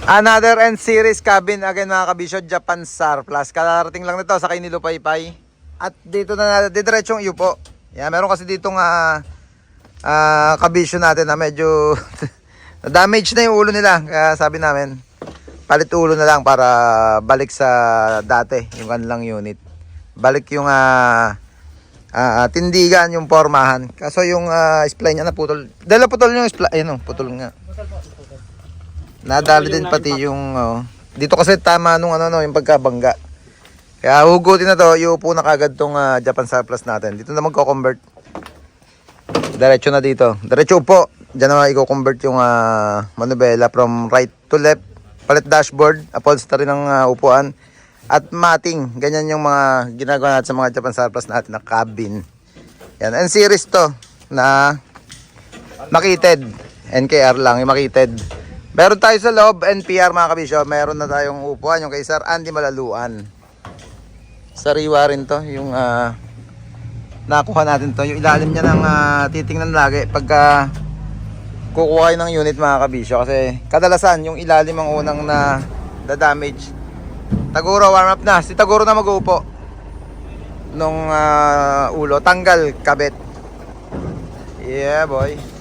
Another N series cabin again mga kabisyo, Japan Surplus. Kalarating lang nito sa Kainilo Paypay. At dito na didiretsong iupo. Yan, meron kasi ditong kabisyo natin na medyo damage na yung ulo nila. Kaya sabi namin, palit ulo na lang para balik sa dati yung kanilang unit. Balik yung tindigan, yung pormahan. Kaso yung spline niya naputol. Dahil putol yung spline, ayun, putol nga. Nadali din pati yung dito kasi tama nung yung pagkabangga. Kaya hugutin na to, iupo na kagad tong Japan Surplus natin. Dito na magko-convert. Diretso na dito. Diretso upo. Diyan na i-convert yung manubela from right to left. Palit dashboard, upholstery ng upuan at matting. Ganyan yung mga ginagawa natin sa mga Japan Surplus natin na cabin. Yan, N series to na makited. NKR lang yung makited. Meron tayo sa loob, NPR mga kabisyo. Meron na tayong upuan, yung kay Sir Andy Malaluan. Sariwa rin to, yung nakuha natin to. Yung ilalim niya ng titingnan lagi pagka kukuha kayo ng unit mga kabisyo. Kasi kadalasan yung ilalim ang unang na damage. Taguro warm up na. Si Taguro na mag-uupo nung ulo. Tanggal kabit. Yeah boy.